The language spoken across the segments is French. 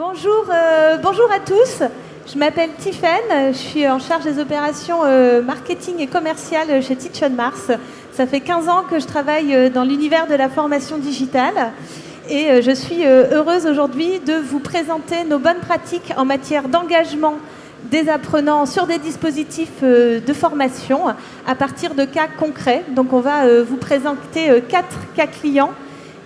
Bonjour à tous. Je m'appelle Tiffaine, je suis en charge des opérations marketing et commerciales chez Teach on Mars. Ça fait 15 ans que je travaille dans l'univers de la formation digitale et je suis heureuse aujourd'hui de vous présenter nos bonnes pratiques en matière d'engagement des apprenants sur des dispositifs de formation à partir de cas concrets. Donc on va vous présenter 4 cas clients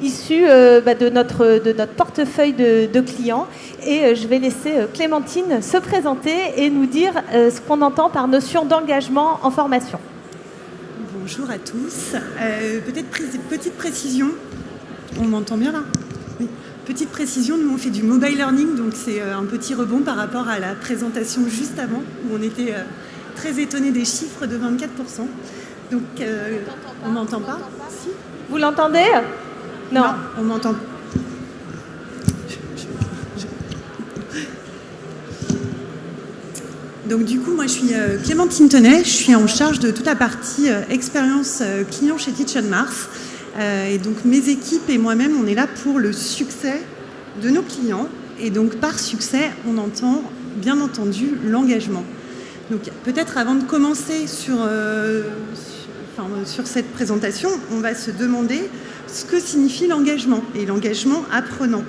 issus de notre portefeuille de clients. Et je vais laisser Clémentine se présenter et nous dire ce qu'on entend par notion d'engagement en formation. Bonjour à tous. Peut-être petite précision. On m'entend bien là ? Oui. Petite précision, nous on fait du mobile learning, donc c'est un petit rebond par rapport à la présentation juste avant, où on était très étonnés des chiffres de 24%. Donc on m'entend pas ? Si. Vous l'entendez ? Non, on m'entend. Donc du coup, moi je suis Clémentine Tenay, je suis en charge de toute la partie expérience client chez Teach on Mars. Et donc mes équipes et moi-même, on est là pour le succès de nos clients. Et donc par succès, on entend bien entendu l'engagement. Donc peut-être avant de commencer sur cette présentation, on va se demander ce que signifie l'engagement et l'engagement apprenant.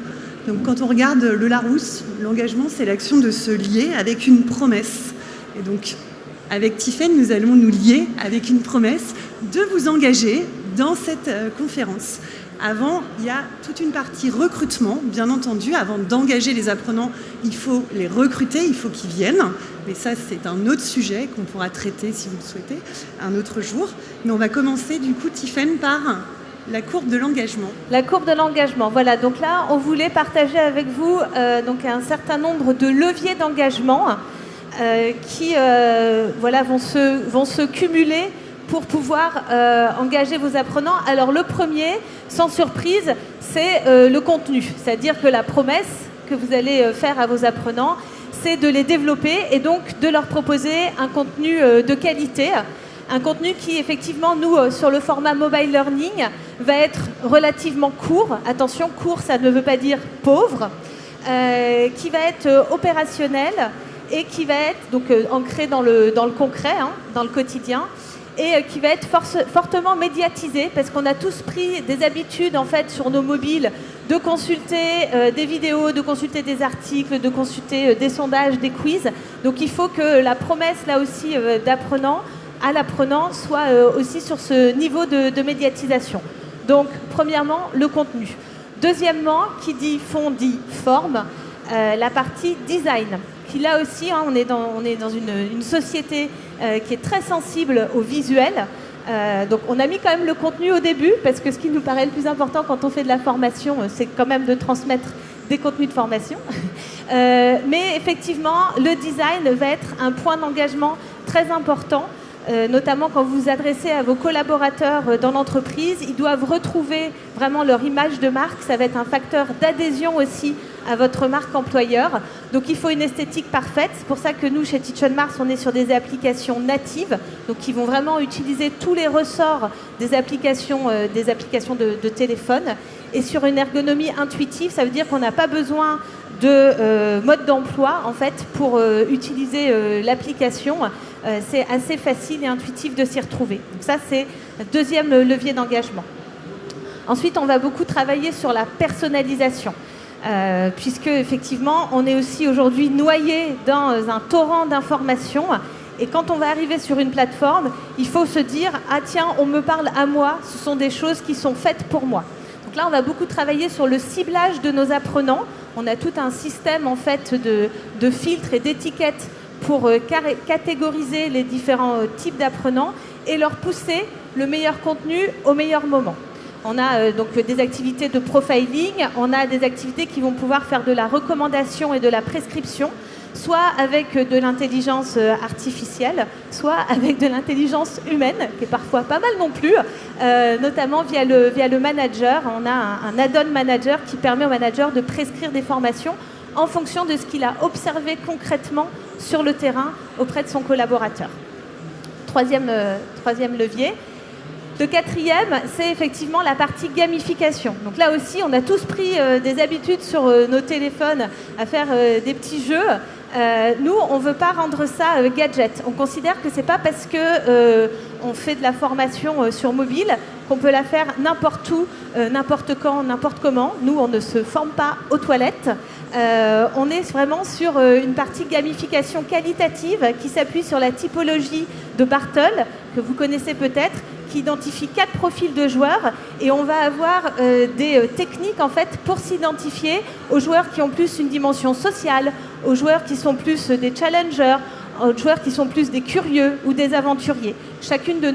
Donc quand on regarde le Larousse, l'engagement c'est l'action de se lier avec une promesse. Et donc avec Tiffaine, nous allons nous lier avec une promesse de vous engager dans cette conférence. Avant, il y a toute une partie recrutement, bien entendu. Avant d'engager les apprenants, il faut les recruter, il faut qu'ils viennent. Mais ça, c'est un autre sujet qu'on pourra traiter, si vous le souhaitez, un autre jour. Mais on va commencer, du coup, Tiffaine, par la courbe de l'engagement. La courbe de l'engagement, voilà. Donc là, on voulait partager avec vous donc un certain nombre de leviers d'engagement qui vont se cumuler pour pouvoir engager vos apprenants. Alors le premier, sans surprise, c'est le contenu. C'est-à-dire que la promesse que vous allez faire à vos apprenants, c'est de les développer et donc de leur proposer un contenu de qualité. Un contenu qui, effectivement, nous, sur le format mobile learning, va être relativement court. Attention, court, ça ne veut pas dire pauvre. Qui va être opérationnel et qui va être donc ancré dans le concret, dans le quotidien. Et qui va être fortement médiatisé parce qu'on a tous pris des habitudes en fait sur nos mobiles de consulter des vidéos, de consulter des articles, de consulter des sondages, des quiz. Donc il faut que la promesse là aussi d'apprenant à l'apprenant soit aussi sur ce niveau de médiatisation. Donc premièrement le contenu. Deuxièmement, qui dit fond dit forme, la partie design. Qui là aussi, on est dans une société qui est très sensible au visuel. Donc on a mis quand même le contenu au début, parce que ce qui nous paraît le plus important quand on fait de la formation, c'est quand même de transmettre des contenus de formation. Mais effectivement, le design va être un point d'engagement très important, notamment quand vous vous adressez à vos collaborateurs dans l'entreprise. Ils doivent retrouver vraiment leur image de marque. Ça va être un facteur d'adhésion aussi à votre marque employeur. Donc il faut une esthétique parfaite. C'est pour ça que nous, chez Teach on Mars, on est sur des applications natives, donc qui vont vraiment utiliser tous les ressorts des applications de téléphone. Et sur une ergonomie intuitive, ça veut dire qu'on n'a pas besoin de mode d'emploi en fait pour utiliser l'application. C'est assez facile et intuitif de s'y retrouver. Donc ça, c'est le deuxième levier d'engagement. Ensuite, on va beaucoup travailler sur la personnalisation. Puisque effectivement, on est aussi aujourd'hui noyé dans un torrent d'informations. Et quand on va arriver sur une plateforme, il faut se dire « Ah tiens, on me parle à moi, ce sont des choses qui sont faites pour moi ». Donc là, on va beaucoup travailler sur le ciblage de nos apprenants. On a tout un système en fait de filtres et d'étiquettes pour catégoriser les différents types d'apprenants et leur pousser le meilleur contenu au meilleur moment. On a donc des activités de profiling, on a des activités qui vont pouvoir faire de la recommandation et de la prescription, soit avec de l'intelligence artificielle, soit avec de l'intelligence humaine, qui est parfois pas mal non plus, notamment via le manager. On a un add-on manager qui permet au manager de prescrire des formations en fonction de ce qu'il a observé concrètement sur le terrain auprès de son collaborateur. Troisième levier. Le quatrième, c'est effectivement la partie gamification. Donc là aussi, on a tous pris des habitudes sur nos téléphones à faire des petits jeux. Nous, on ne veut pas rendre ça gadget. On considère que ce n'est pas parce qu'on fait de la formation sur mobile qu'on peut la faire n'importe où, n'importe quand, n'importe comment. Nous, on ne se forme pas aux toilettes. On est vraiment sur une partie gamification qualitative qui s'appuie sur la typologie de Bartle, que vous connaissez peut-être, qui identifie 4 profils de joueurs, et on va avoir des techniques en fait pour s'identifier aux joueurs qui ont plus une dimension sociale, aux joueurs qui sont plus des challengers, aux joueurs qui sont plus des curieux ou des aventuriers. Chacune de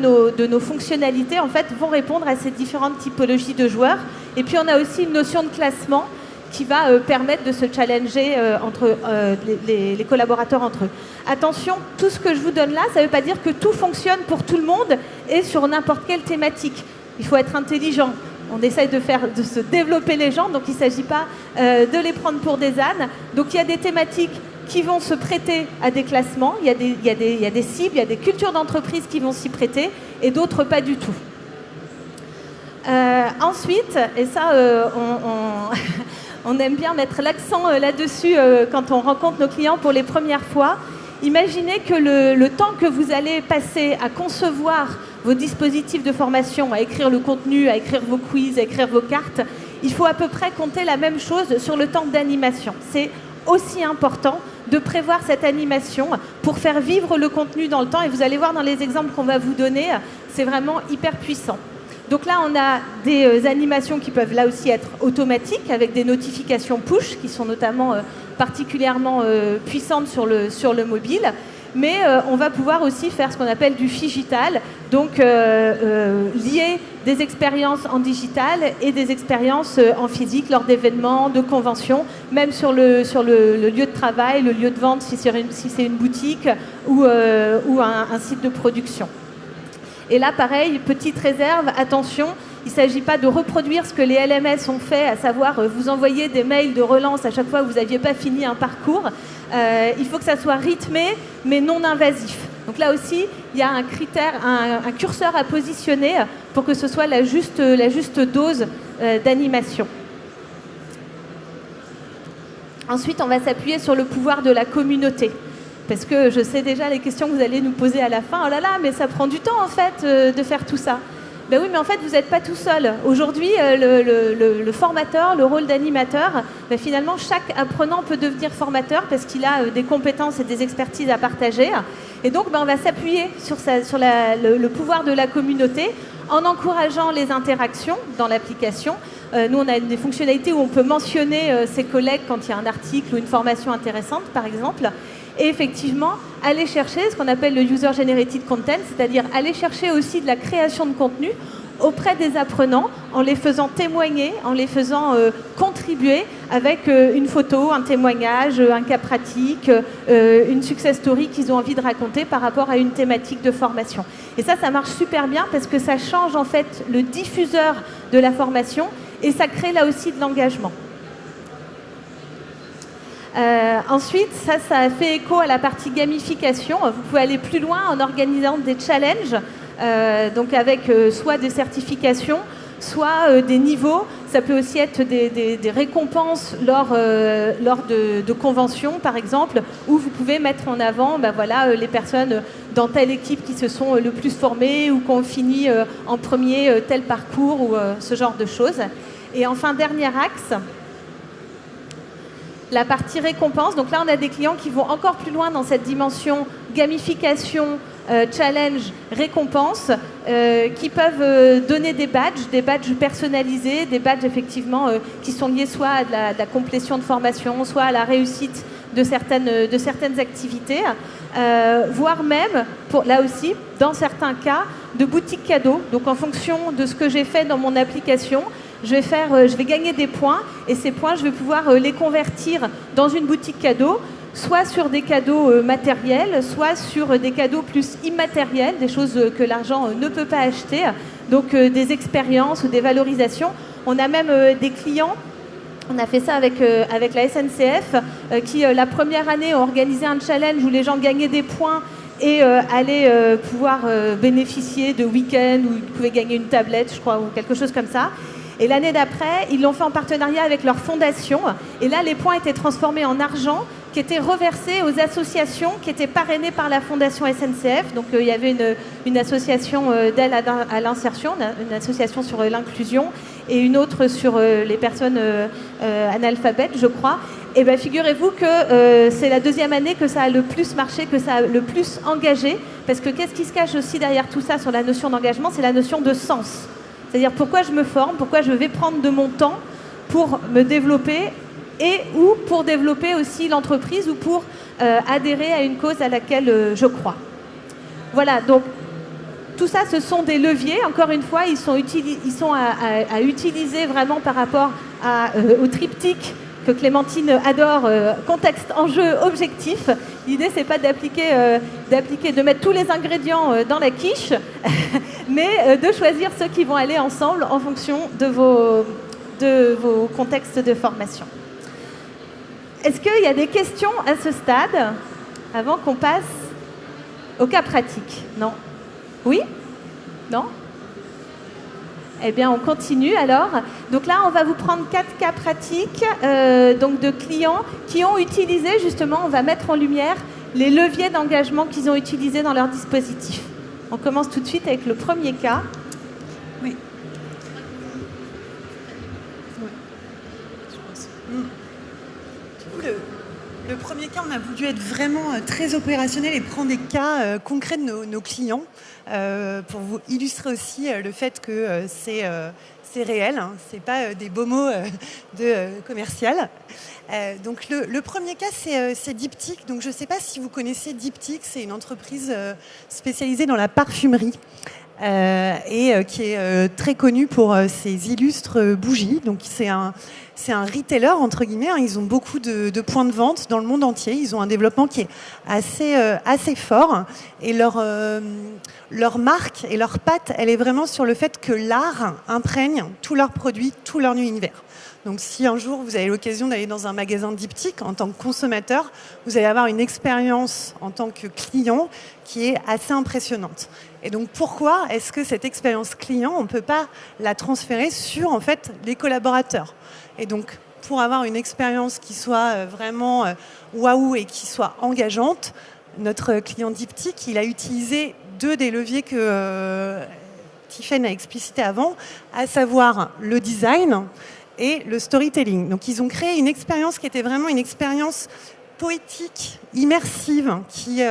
nos fonctionnalités en fait vont répondre à ces différentes typologies de joueurs. Et puis on a aussi une notion de classement qui va permettre de se challenger entre les collaborateurs entre eux. Attention, tout ce que je vous donne là, ça ne veut pas dire que tout fonctionne pour tout le monde et sur n'importe quelle thématique. Il faut être intelligent. On essaye de se développer les gens, donc il ne s'agit pas de les prendre pour des ânes. Donc il y a des thématiques qui vont se prêter à des classements, il y a des cibles, il y a des cultures d'entreprise qui vont s'y prêter et d'autres pas du tout. Ensuite, et ça on aime bien mettre l'accent là-dessus quand on rencontre nos clients pour les premières fois. Imaginez que le temps que vous allez passer à concevoir vos dispositifs de formation, à écrire le contenu, à écrire vos quiz, à écrire vos cartes, il faut à peu près compter la même chose sur le temps d'animation. C'est aussi important de prévoir cette animation pour faire vivre le contenu dans le temps. Et vous allez voir dans les exemples qu'on va vous donner, c'est vraiment hyper puissant. Donc là, on a des animations qui peuvent là aussi être automatiques avec des notifications push qui sont notamment particulièrement puissantes sur le mobile. Mais on va pouvoir aussi faire ce qu'on appelle du phygital, donc lier des expériences en digital et des expériences en physique lors d'événements, de conventions, même sur le lieu de travail, le lieu de vente si c'est une boutique ou un site de production. Et là, pareil, petite réserve, attention, il ne s'agit pas de reproduire ce que les LMS ont fait, à savoir vous envoyer des mails de relance à chaque fois que vous n'aviez pas fini un parcours. Il faut que ça soit rythmé, mais non invasif. Donc là aussi, il y a un critère, un curseur à positionner pour que ce soit la juste dose d'animation. Ensuite, on va s'appuyer sur le pouvoir de la communauté. Parce que je sais déjà les questions que vous allez nous poser à la fin. Oh là là, mais ça prend du temps en fait de faire tout ça. Ben oui, mais en fait, vous n'êtes pas tout seul. Aujourd'hui, le formateur, le rôle d'animateur, ben finalement, chaque apprenant peut devenir formateur parce qu'il a des compétences et des expertises à partager. Et donc, ben, on va s'appuyer sur le pouvoir de la communauté en encourageant les interactions dans l'application. Nous, on a des fonctionnalités où on peut mentionner ses collègues quand il y a un article ou une formation intéressante, par exemple. Et effectivement, aller chercher ce qu'on appelle le user-generated content, c'est-à-dire aller chercher aussi de la création de contenu auprès des apprenants en les faisant témoigner, en les faisant contribuer avec une photo, un témoignage, un cas pratique, une success story qu'ils ont envie de raconter par rapport à une thématique de formation. Et ça marche super bien parce que ça change en fait le diffuseur de la formation et ça crée là aussi de l'engagement. Ensuite, ça fait écho à la partie gamification. Vous pouvez aller plus loin en organisant des challenges, donc avec soit des certifications, soit des niveaux. Ça peut aussi être des récompenses lors de conventions, par exemple, où vous pouvez mettre en avant les personnes dans telle équipe qui se sont le plus formées ou qui ont fini en premier tel parcours ou ce genre de choses. Et enfin, dernier axe, la partie récompense. Donc là, on a des clients qui vont encore plus loin dans cette dimension gamification, challenge, récompense, qui peuvent donner des badges personnalisés, des badges effectivement qui sont liés soit à de la complétion de formation, soit à la réussite de certaines activités, voire même, là aussi, dans certains cas, de boutiques cadeaux. Donc en fonction de ce que j'ai fait dans mon application, je vais gagner des points et ces points, je vais pouvoir les convertir dans une boutique cadeau, soit sur des cadeaux matériels, soit sur des cadeaux plus immatériels, des choses que l'argent ne peut pas acheter, donc des expériences ou des valorisations. On a même des clients, on a fait ça avec la SNCF, qui la première année ont organisé un challenge où les gens gagnaient des points et allaient pouvoir bénéficier de week-ends où ils pouvaient gagner une tablette, je crois, ou quelque chose comme ça. Et l'année d'après, ils l'ont fait en partenariat avec leur fondation. Et là, les points étaient transformés en argent qui était reversé aux associations qui étaient parrainées par la Fondation SNCF. Donc il y avait une association d'aide à l'insertion, une association sur l'inclusion et une autre sur les personnes analphabètes, je crois. Et bien figurez-vous que c'est la deuxième année que ça a le plus marché, que ça a le plus engagé. Parce que qu'est-ce qui se cache aussi derrière tout ça sur la notion d'engagement? C'est la notion de sens. C'est-à-dire pourquoi je me forme, pourquoi je vais prendre de mon temps pour me développer et ou pour développer aussi l'entreprise ou pour adhérer à une cause à laquelle je crois. Voilà, donc tout ça, ce sont des leviers. Encore une fois, ils sont à utiliser vraiment par rapport au triptyque que Clémentine adore, contexte, enjeu, objectif. L'idée, c'est pas d'appliquer, de mettre tous les ingrédients dans la quiche, mais de choisir ceux qui vont aller ensemble en fonction de vos contextes de formation. Est-ce qu'il y a des questions à ce stade, avant qu'on passe au cas pratique? Non? Oui? Non? Eh bien, on continue alors. Donc là, on va vous prendre 4 cas pratiques donc de clients qui ont utilisé, justement, on va mettre en lumière les leviers d'engagement qu'ils ont utilisés dans leur dispositif. On commence tout de suite avec le premier cas. Oui. Je pense. Le premier cas, on a voulu être vraiment très opérationnel et prendre des cas concrets de nos clients pour vous illustrer aussi le fait que c'est réel, hein, c'est pas des beaux mots de commercial. Donc le premier cas, c'est Diptyque. Donc je ne sais pas si vous connaissez Diptyque, c'est une entreprise spécialisée dans la parfumerie. Et qui est très connu pour ses illustres bougies. Donc c'est un retailer, entre guillemets. Hein. Ils ont beaucoup de points de vente dans le monde entier. Ils ont un développement qui est assez fort. Et leur marque et leur patte, elle est vraiment sur le fait que l'art imprègne tous leurs produits, tout leur univers. Donc si un jour vous avez l'occasion d'aller dans un magasin Diptyque en tant que consommateur, vous allez avoir une expérience en tant que client qui est assez impressionnante. Et donc pourquoi est-ce que cette expérience client, on ne peut pas la transférer sur en fait les collaborateurs? Et donc pour avoir une expérience qui soit vraiment waouh et qui soit engageante, notre client Diptyque, il a utilisé 2 des leviers que Tiffaine a explicité avant, à savoir le design et le storytelling. Donc ils ont créé une expérience qui était vraiment une expérience poétique, immersive, qui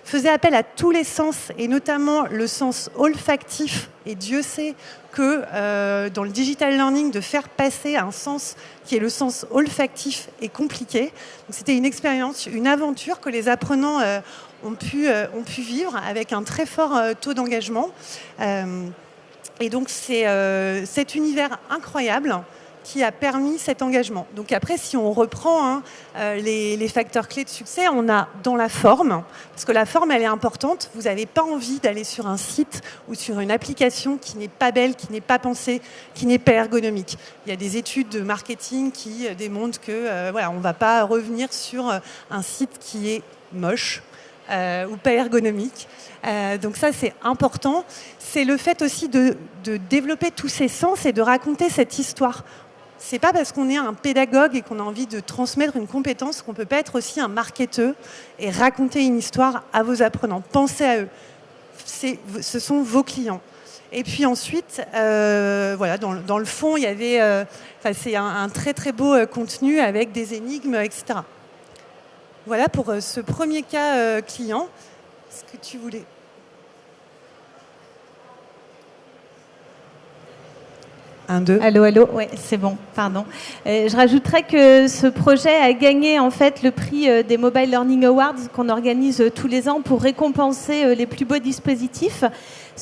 faisait appel à tous les sens, et notamment le sens olfactif. Et Dieu sait que dans le digital learning, de faire passer un sens qui est le sens olfactif est compliqué. Donc, c'était une expérience, une aventure que les apprenants ont pu vivre avec un très fort taux d'engagement. Et donc c'est cet univers incroyable qui a permis cet engagement. Donc après, si on reprend les facteurs clés de succès, on a dans la forme, parce que la forme, elle est importante. Vous n'avez pas envie d'aller sur un site ou sur une application qui n'est pas belle, qui n'est pas pensée, qui n'est pas ergonomique. Il y a des études de marketing qui démontrent que voilà, on ne va pas revenir sur un site qui est moche ou pas ergonomique. Donc ça, c'est important. C'est le fait aussi de développer tous ces sens et de raconter cette histoire. C'est pas parce qu'on est un pédagogue et qu'on a envie de transmettre une compétence qu'on peut pas être aussi un marketeur et raconter une histoire à vos apprenants. Pensez à eux. Ce sont vos clients. Et puis ensuite, voilà, dans le fond, il y avait, c'est un très très beau contenu avec des énigmes, etc. Voilà pour ce premier cas client. Est-ce que tu voulais... Allô, oui, c'est bon, pardon. Je rajouterais que ce projet a gagné en fait le prix des Mobile Learning Awards qu'on organise tous les ans pour récompenser les plus beaux dispositifs.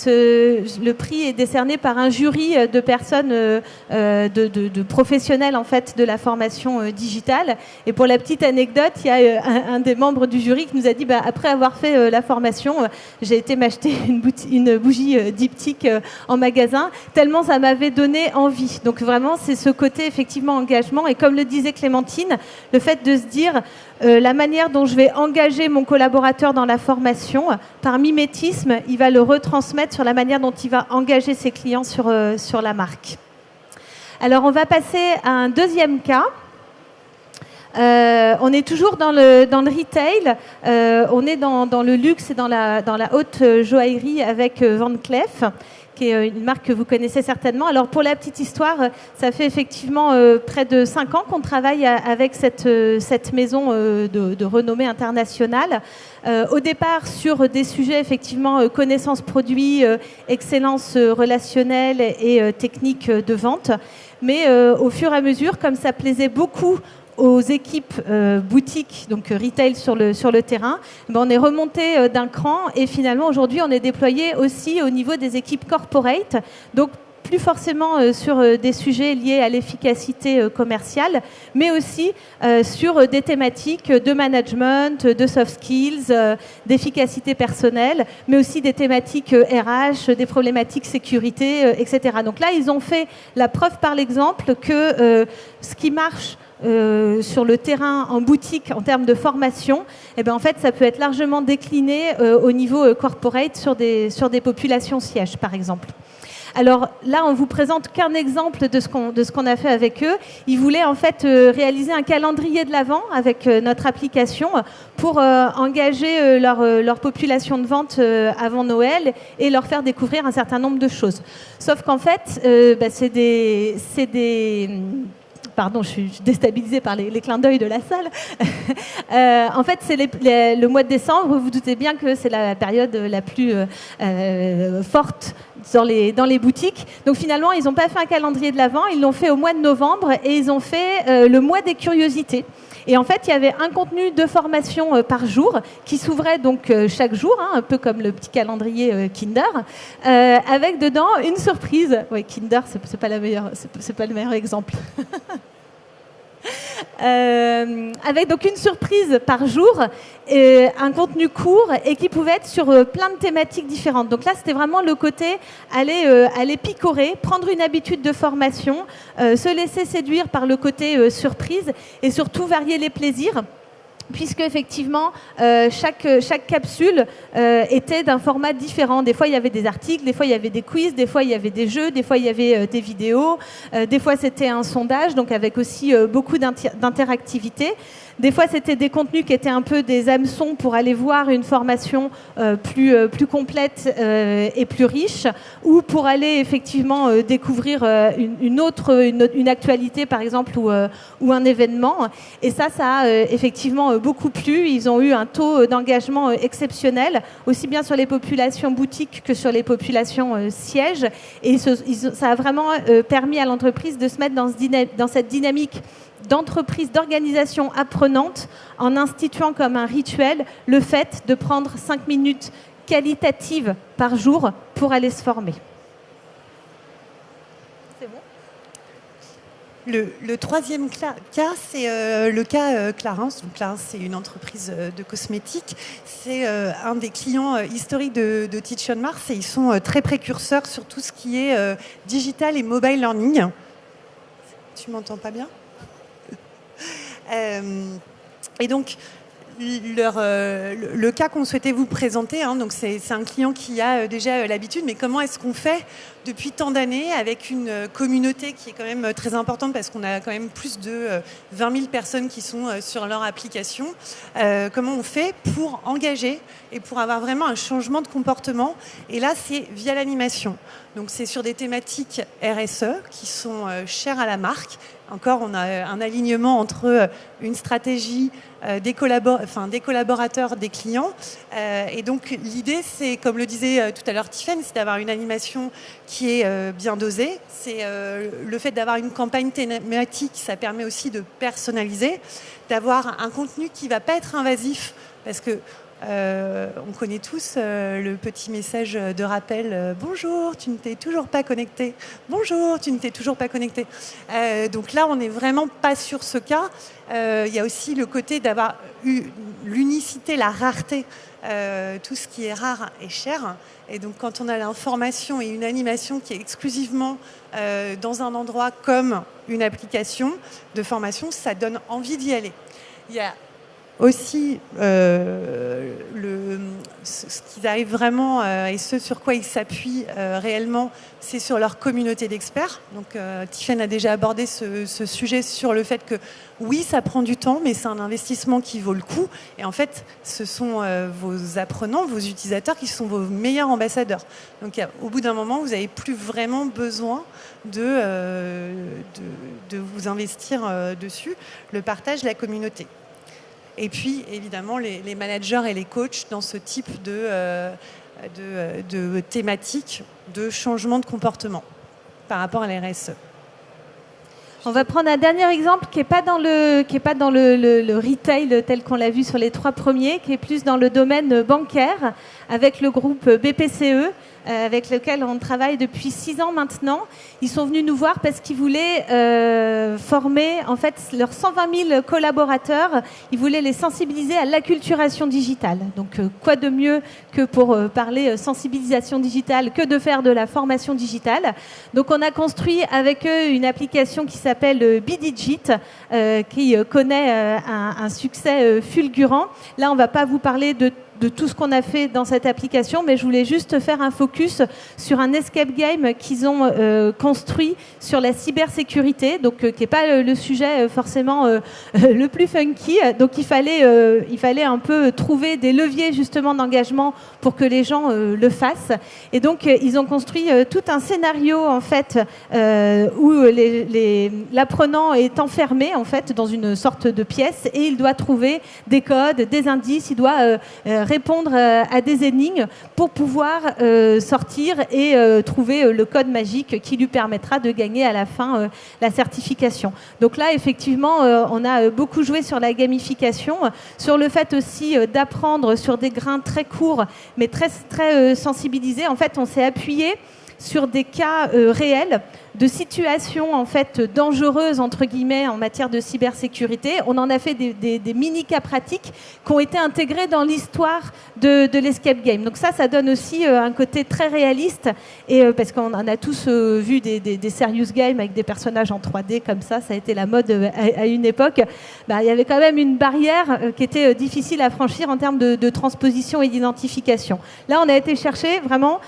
Le prix est décerné par un jury de personnes, de professionnels en fait de la formation digitale. Et pour la petite anecdote, il y a un des membres du jury qui nous a dit après avoir fait la formation, j'ai été m'acheter une bougie Diptyque en magasin, tellement ça m'avait donné envie. Donc vraiment, c'est ce côté effectivement engagement. Et comme le disait Clémentine, le fait de se dire la manière dont je vais engager mon collaborateur dans la formation, par mimétisme, il va le retransmettre sur la manière dont il va engager ses clients sur la marque. Alors, on va passer à un deuxième cas. On est toujours dans le retail, on est dans le luxe et dans la haute joaillerie avec Van Cleef, qui est une marque que vous connaissez certainement. Alors pour la petite histoire, ça fait effectivement près de 5 ans qu'on travaille avec cette maison de renommée internationale. Au départ sur des sujets effectivement connaissance produit, excellence relationnelle et technique de vente. Mais au fur et à mesure, comme ça plaisait beaucoup aux équipes boutiques, donc retail sur le terrain, on est remonté d'un cran et finalement aujourd'hui on est déployé aussi au niveau des équipes corporate, donc plus forcément sur des sujets liés à l'efficacité commerciale, mais aussi sur des thématiques de management, de soft skills, d'efficacité personnelle, mais aussi des thématiques RH, des problématiques sécurité, etc. Donc là, ils ont fait la preuve par l'exemple que ce qui marche sur le terrain en boutique en termes de formation, eh bien, en fait, ça peut être largement décliné au niveau corporate sur des populations sièges, par exemple. Alors là, on vous présente qu'un exemple de ce qu'on a fait avec eux. Ils voulaient en fait réaliser un calendrier de l'Avent avec notre application pour engager leur population de vente avant Noël et leur faire découvrir un certain nombre de choses. Sauf qu'en fait, c'est des Pardon, je suis déstabilisée par les clins d'œil de la salle. En fait, c'est le mois de décembre. Vous vous doutez bien que c'est la période la plus forte dans les boutiques. Donc finalement, ils n'ont pas fait un calendrier de l'Avent. Ils l'ont fait au mois de novembre et ils ont fait le mois des curiosités. Et en fait, il y avait un contenu de formation par jour qui s'ouvrait donc chaque jour, un peu comme le petit calendrier Kinder, avec dedans une surprise. Oui, Kinder, c'est pas le meilleur exemple. Avec donc une surprise par jour, un contenu court et qui pouvait être sur plein de thématiques différentes. Donc là, c'était vraiment le côté aller picorer, prendre une habitude de formation, se laisser séduire par le côté surprise et surtout varier les plaisirs. Puisque effectivement, chaque capsule était d'un format différent. Des fois, il y avait des articles, des fois, il y avait des quiz, des fois, il y avait des jeux, des fois, il y avait des vidéos, des fois, c'était un sondage, donc avec aussi beaucoup d'interactivité. Des fois, c'était des contenus qui étaient un peu des hameçons pour aller voir une formation plus complète et plus riche, ou pour aller effectivement découvrir une actualité, par exemple, ou un événement. Et ça a effectivement beaucoup plu. Ils ont eu un taux d'engagement exceptionnel, aussi bien sur les populations boutiques que sur les populations sièges. Et ça a vraiment permis à l'entreprise de se mettre dans cette dynamique d'entreprise, d'organisation apprenante, en instituant comme un rituel le fait de prendre 5 minutes qualitatives par jour pour aller se former. C'est bon ? Le troisième cas, c'est le cas Clarins. Donc Clarins, c'est une entreprise de cosmétiques. C'est un des clients historiques de Teach On Mars et ils sont très précurseurs sur tout ce qui est digital et mobile learning. Tu m'entends pas bien ? Et donc, le cas qu'on souhaitait vous présenter, donc c'est un client qui a déjà l'habitude, mais comment est-ce qu'on fait depuis tant d'années avec une communauté qui est quand même très importante parce qu'on a quand même plus de 20 000 personnes qui sont sur leur application. Comment on fait pour engager et pour avoir vraiment un changement de comportement? Et là, c'est via l'animation. Donc c'est sur des thématiques RSE qui sont chères à la marque. Encore, on a un alignement entre une stratégie des collaborateurs, des clients. Et donc, l'idée, c'est, comme le disait tout à l'heure Tiffaine, c'est d'avoir une animation qui est bien dosée. C'est le fait d'avoir une campagne thématique, ça permet aussi de personnaliser, d'avoir un contenu qui ne va pas être invasif, parce que On connaît tous le petit message de rappel bonjour, tu ne t'es toujours pas connecté. Bonjour, tu ne t'es toujours pas connecté. Donc là, on n'est vraiment pas sur ce cas. Il y a aussi le côté d'avoir eu l'unicité, la rareté. Tout ce qui est rare est cher. Et donc, quand on a l'information et une animation qui est exclusivement dans un endroit comme une application de formation, ça donne envie d'y aller. Il y a aussi ce qu'ils arrivent vraiment et ce sur quoi ils s'appuient réellement, c'est sur leur communauté d'experts. Donc Tiffaine a déjà abordé ce sujet sur le fait que oui, ça prend du temps, mais c'est un investissement qui vaut le coup. Et en fait, ce sont vos apprenants, vos utilisateurs qui sont vos meilleurs ambassadeurs. Donc au bout d'un moment, vous n'avez plus vraiment besoin de vous investir dessus. Le partage, la communauté. Et puis, évidemment, les managers et les coachs dans ce type de thématique de changement de comportement par rapport à la RSE. On va prendre un dernier exemple qui n'est pas dans le retail tel qu'on l'a vu sur les 3 premiers, qui est plus dans le domaine bancaire, avec le groupe BPCE, avec lequel on travaille depuis 6 ans maintenant. Ils sont venus nous voir parce qu'ils voulaient former en fait leurs 120 000 collaborateurs. Ils voulaient les sensibiliser à l'acculturation digitale. Donc quoi de mieux que pour parler sensibilisation digitale que de faire de la formation digitale. Donc on a construit avec eux une application qui s'appelle Bidigit, qui connaît un succès fulgurant. Là, on ne va pas vous parler de tout ce qu'on a fait dans cette application, mais je voulais juste faire un focus sur un escape game qu'ils ont construit sur la cybersécurité, donc qui n'est pas le sujet forcément le plus funky. Donc il fallait un peu trouver des leviers justement d'engagement pour que les gens le fassent. Et donc ils ont construit tout un scénario en fait où l'apprenant est enfermé en fait dans une sorte de pièce et il doit trouver des codes, des indices, il doit répondre à des énigmes pour pouvoir sortir et trouver le code magique qui lui permettra de gagner à la fin la certification. Donc là, effectivement, on a beaucoup joué sur la gamification, sur le fait aussi d'apprendre sur des grains très courts, mais très, très sensibilisés. En fait, on s'est appuyé sur des cas réels de situations en fait dangereuses entre guillemets en matière de cybersécurité. On en a fait des mini-cas pratiques qui ont été intégrés dans l'histoire de l'escape game. Donc ça donne aussi un côté très réaliste et parce qu'on en a tous vu des serious games avec des personnages en 3D comme ça a été la mode à une époque. Il y avait quand même une barrière qui était difficile à franchir en termes de transposition et d'identification. Là, on a été chercher vraiment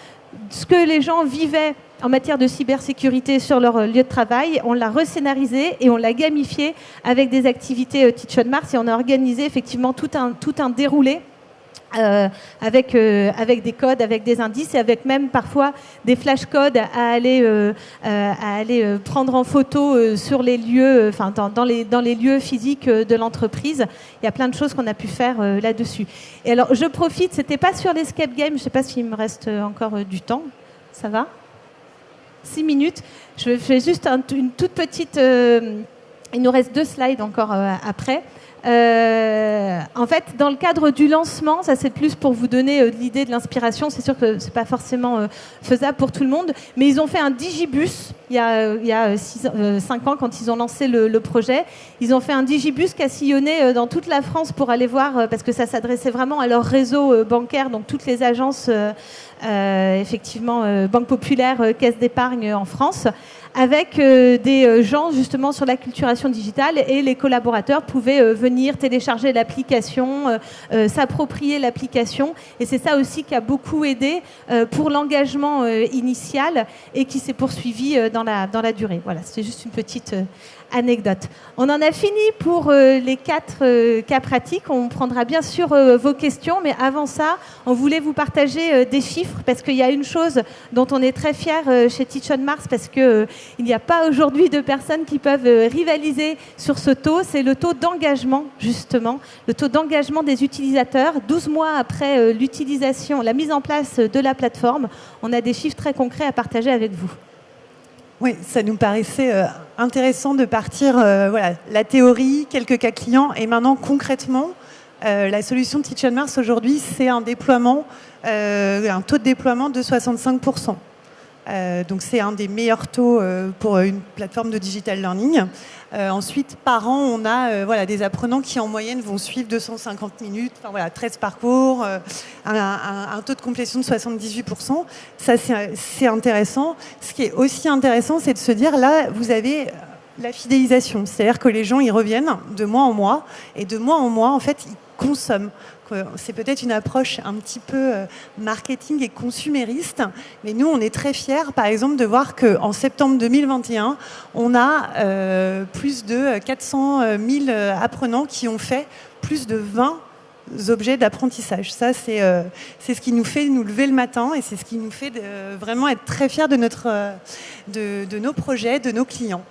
ce que les gens vivaient en matière de cybersécurité sur leur lieu de travail, on l'a rescénarisé et on l'a gamifié avec des activités Teach on Mars et on a organisé effectivement tout un déroulé avec des codes, avec des indices et avec même parfois des flashcodes à aller prendre en photo sur les lieux, dans les lieux physiques de l'entreprise. Il y a plein de choses qu'on a pu faire là-dessus. Et alors, je profite, c'était pas sur l'escape game, je ne sais pas s'il me reste encore du temps. Ça va ? 6 minutes. Je fais juste une toute petite... il nous reste 2 slides encore après. En fait, dans le cadre du lancement, ça c'est plus pour vous donner de l'idée, de l'inspiration. C'est sûr que c'est pas forcément faisable pour tout le monde, mais ils ont fait un digibus il y a 5 ans quand ils ont lancé le projet. Ils ont fait un digibus qui a sillonné dans toute la France pour aller voir, parce que ça s'adressait vraiment à leur réseau bancaire, donc toutes les agences, effectivement, Banque Populaire, Caisse d'Épargne en France, avec des gens justement sur l'acculturation digitale et les collaborateurs pouvaient venir télécharger l'application, s'approprier l'application et c'est ça aussi qui a beaucoup aidé pour l'engagement initial et qui s'est poursuivi dans la durée. Voilà, c'est juste une petite anecdote. On en a fini pour les 4 cas pratiques. On prendra bien sûr vos questions, mais avant ça, on voulait vous partager des chiffres parce qu'il y a une chose dont on est très fiers chez Teach on Mars parce qu'il n'y a pas aujourd'hui de personnes qui peuvent rivaliser sur ce taux. C'est le taux d'engagement, justement, le taux d'engagement des utilisateurs. 12 mois après l'utilisation, la mise en place de la plateforme, on a des chiffres très concrets à partager avec vous. Oui, ça nous paraissait intéressant de partir, la théorie, quelques cas clients, et maintenant concrètement, La solution Teach on Mars aujourd'hui, c'est un déploiement, un taux de déploiement de 65%. Donc c'est un des meilleurs taux pour une plateforme de digital learning. Ensuite, par an, on a voilà, des apprenants qui en moyenne vont suivre 250 minutes, enfin, voilà, 13 parcours, un taux de complétion de 78%. Ça, c'est intéressant. Ce qui est aussi intéressant, c'est de se dire, là, vous avez la fidélisation. C'est-à-dire que les gens, ils reviennent de mois en mois, et de mois en mois, en fait, ils consomment. C'est peut-être une approche un petit peu marketing et consumériste, mais nous, on est très fiers, par exemple, de voir qu'en septembre 2021, on a plus de 400 000 apprenants qui ont fait plus de 20 objets d'apprentissage. Ça, c'est ce qui nous fait nous lever le matin et c'est ce qui nous fait vraiment être très fiers de nos projets, de nos clients.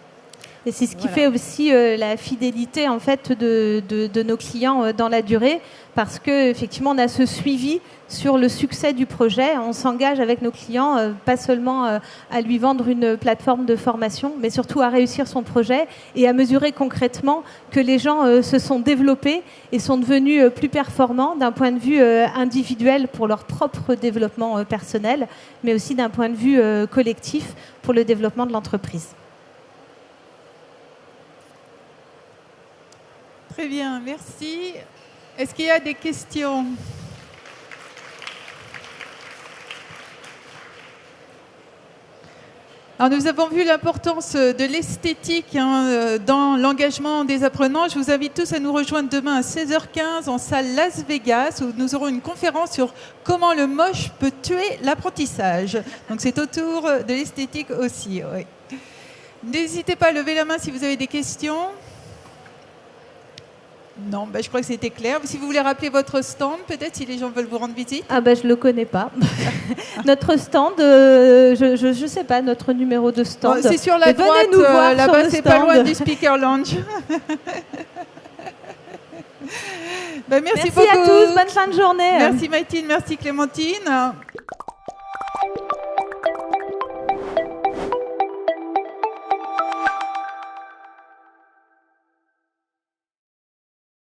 Et c'est ce qui fait aussi la fidélité en fait de nos clients dans la durée, parce qu'effectivement on a ce suivi sur le succès du projet. On s'engage avec nos clients pas seulement à lui vendre une plateforme de formation, mais surtout à réussir son projet et à mesurer concrètement que les gens se sont développés et sont devenus plus performants d'un point de vue individuel pour leur propre développement personnel, mais aussi d'un point de vue collectif pour le développement de l'entreprise. Très bien, merci. Est-ce qu'il y a des questions ? Alors, nous avons vu l'importance de l'esthétique dans l'engagement des apprenants. Je vous invite tous à nous rejoindre demain à 16h15 en salle Las Vegas, où nous aurons une conférence sur comment le moche peut tuer l'apprentissage. Donc c'est autour de l'esthétique aussi. Oui. N'hésitez pas à lever la main si vous avez des questions. Non, je crois que c'était clair. Si vous voulez rappeler votre stand, peut-être, si les gens veulent vous rendre visite. Ah je ne le connais pas. Notre stand, je ne sais pas, notre numéro de stand. C'est sur la droite, venez nous voir là-bas, c'est pas loin du Speaker Lounge. Merci beaucoup. Merci à tous, bonne fin de journée. Merci Maïtine, merci Clémentine.